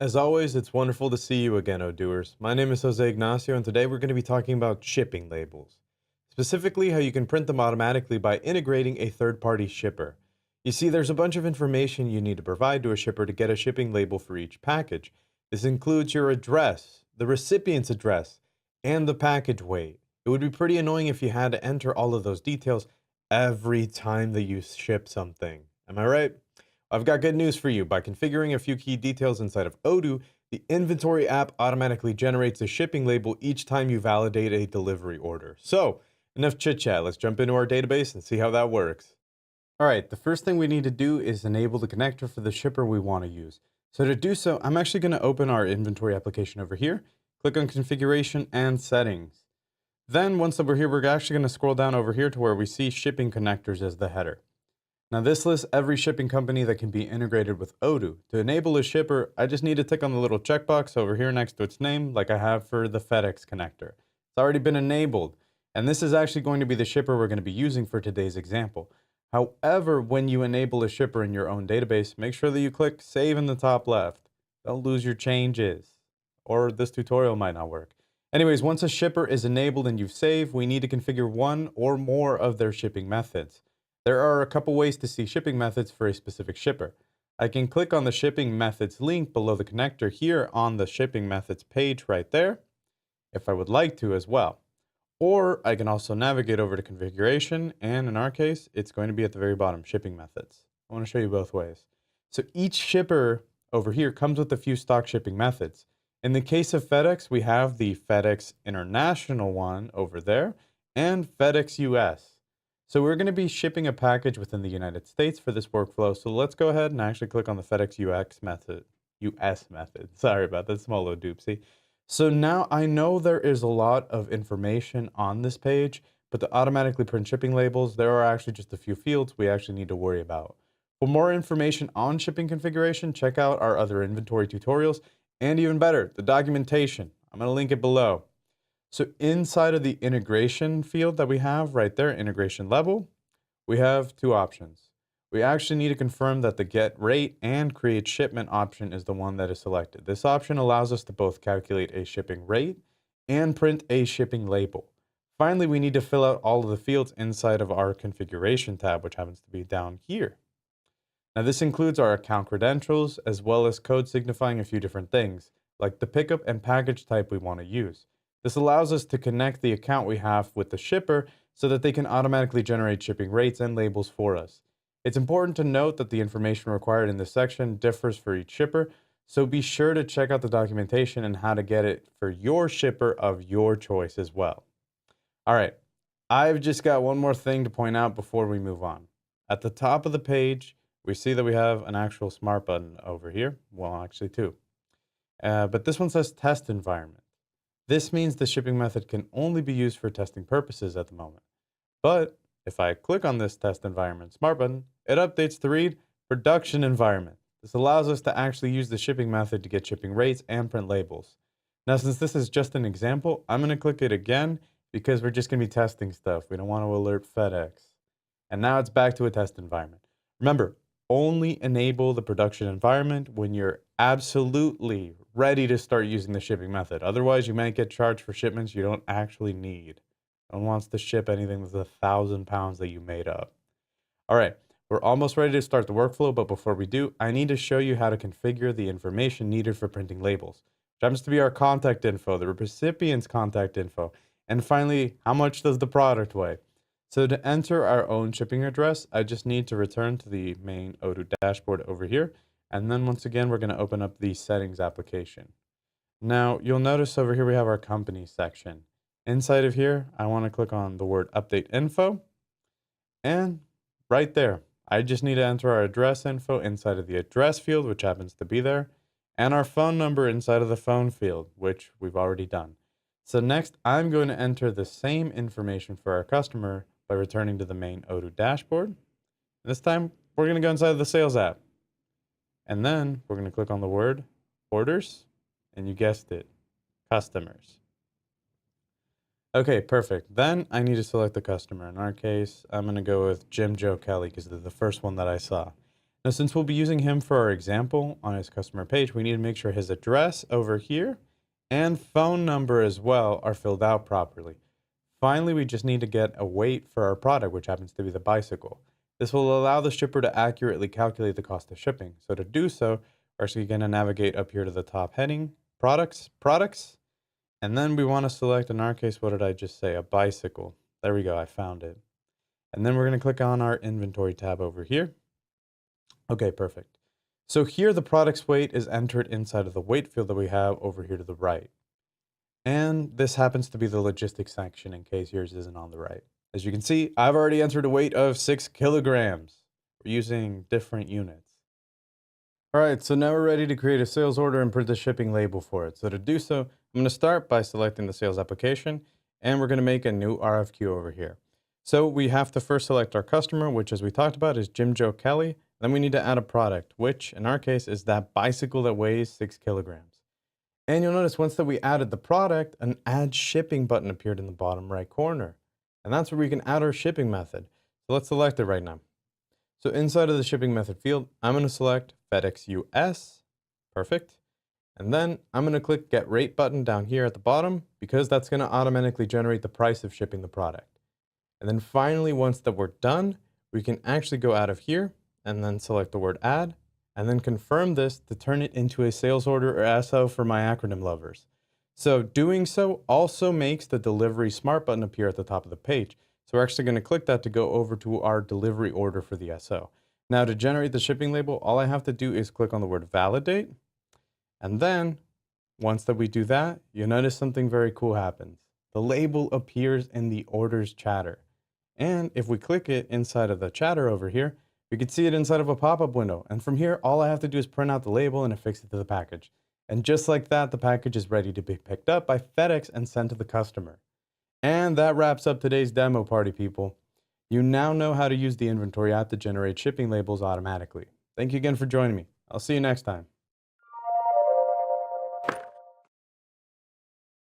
As always, it's wonderful to see you again, Odooers. My name is Jose Ignacio, and today we're going to be talking about shipping labels. Specifically, how you can print them automatically by integrating a third-party shipper. You see, there's a bunch of information you need to provide to a shipper to get a shipping label for each package. This includes your address, the recipient's address, and the package weight. It would be pretty annoying if you had to enter all of those details every time that you ship something. Am I right? I've got good news for you. By configuring a few key details inside of Odoo, the inventory app automatically generates a shipping label each time you validate a delivery order. So, enough chit chat. Let's jump into our database and see how that works. All right, the first thing we need to do is enable the connector for the shipper we want to use. So to do so, I'm actually going to open our inventory application over here, click on configuration and settings. Then once that we're here, we're actually going to scroll down over here to where we see shipping connectors as the header. Now this lists every shipping company that can be integrated with Odoo. To enable a shipper, I just need to tick on the little checkbox over here next to its name, like I have for the FedEx connector. It's already been enabled, and this is actually going to be the shipper we're going to be using for today's example. However, when you enable a shipper in your own database, make sure that you click Save in the top left. Don't lose your changes, or this tutorial might not work. Anyways, once a shipper is enabled and you've saved, we need to configure one or more of their shipping methods. There are a couple ways to see shipping methods for a specific shipper. I can click on the shipping methods link below the connector here on the shipping methods page right there, if I would like to as well. Or I can also navigate over to configuration, and in our case, it's going to be at the very bottom, shipping methods. I want to show you both ways. So each shipper over here comes with a few stock shipping methods. In the case of FedEx, we have the FedEx International one over there and FedEx US. So we're going to be shipping a package within the United States for this workflow. So let's go ahead and actually click on the FedEx US method. Sorry about that small little doopsie. So now I know there is a lot of information on this page, but to automatically print shipping labels, there are actually just a few fields we actually need to worry about. For more information on shipping configuration, check out our other inventory tutorials, and even better, the documentation. I'm going to link it below. So inside of the integration field that we have right there, integration level, we have two options. We actually need to confirm that the get rate and create shipment option is the one that is selected. This option allows us to both calculate a shipping rate and print a shipping label. Finally, we need to fill out all of the fields inside of our configuration tab, which happens to be down here. Now this includes our account credentials as well as code signifying a few different things, like the pickup and package type we want to use. This allows us to connect the account we have with the shipper so that they can automatically generate shipping rates and labels for us. It's important to note that the information required in this section differs for each shipper, so be sure to check out the documentation and how to get it for your shipper of your choice as well. All right, I've just got one more thing to point out before we move on. At the top of the page, we see that we have an actual smart button over here. Well, actually two. But this one says test environment. This means the shipping method can only be used for testing purposes at the moment. But if I click on this test environment smart button, it updates to read production environment. This allows us to actually use the shipping method to get shipping rates and print labels. Now, since this is just an example, I'm going to click it again because we're just going to be testing stuff. We don't want to alert FedEx. And now it's back to a test environment. Remember, only enable the production environment when you're absolutely ready to start using the shipping method. Otherwise, you might get charged for shipments you don't actually need. No one wants to ship anything that's 1,000 pounds that you made up. All right, we're almost ready to start the workflow, but before we do, I need to show you how to configure the information needed for printing labels, which happens to be our contact info, the recipient's contact info, and finally, how much does the product weigh? So to enter our own shipping address, I just need to return to the main Odoo dashboard over here. And then once again, we're going to open up the settings application. Now you'll notice over here, we have our company section. Inside of here, I want to click on the word update info. And right there, I just need to enter our address info inside of the address field, which happens to be there, and our phone number inside of the phone field, which we've already done. So next, I'm going to enter the same information for our customer by returning to the main Odoo dashboard. This time, we're going to go inside of the sales app. And then we're going to click on the word orders, and you guessed it, customers. Okay, perfect. Then I need to select the customer. In our case, I'm going to go with Jim Joe Kelly because they're the first one that I saw. Now, since we'll be using him for our example on his customer page, we need to make sure his address over here and phone number as well are filled out properly. Finally, we just need to get a weight for our product, which happens to be the bicycle. This will allow the shipper to accurately calculate the cost of shipping. So to do so, we're actually going to navigate up here to the top heading, products, and then we want to select, in our case, what did I just say? A bicycle. There we go, I found it. And then we're going to click on our inventory tab over here. Okay, perfect. So here the product's weight is entered inside of the weight field that we have over here to the right. And this happens to be the logistics section in case yours isn't on the right. As you can see, I've already entered a weight of 6 kilograms. We're using different units. All right, so now we're ready to create a sales order and print the shipping label for it. So to do so, I'm going to start by selecting the sales application, and we're going to make a new RFQ over here. So we have to first select our customer, which as we talked about is Jim Joe Kelly. Then we need to add a product, which in our case is that bicycle that weighs 6 kilograms. And you'll notice once that we added the product, an add shipping button appeared in the bottom right corner. And that's where we can add our shipping method. So let's select it right now. So inside of the shipping method field, I'm going to select FedEx US. Perfect. And then I'm going to click Get Rate button down here at the bottom because that's going to automatically generate the price of shipping the product. And then finally, once that we're done, we can actually go out of here and then select the word add and then confirm this to turn it into a sales order or SO for my acronym lovers. So doing so also makes the delivery smart button appear at the top of the page. So we're actually going to click that to go over to our delivery order for the SO. Now to generate the shipping label, all I have to do is click on the word validate. And then once that we do that, you'll notice something very cool happens. The label appears in the orders chatter. And if we click it inside of the chatter over here, we can see it inside of a pop-up window. And from here, all I have to do is print out the label and affix it to the package. And just like that, the package is ready to be picked up by FedEx and sent to the customer. And that wraps up today's demo, party people. You now know how to use the inventory app to generate shipping labels automatically. Thank you again for joining me. I'll see you next time.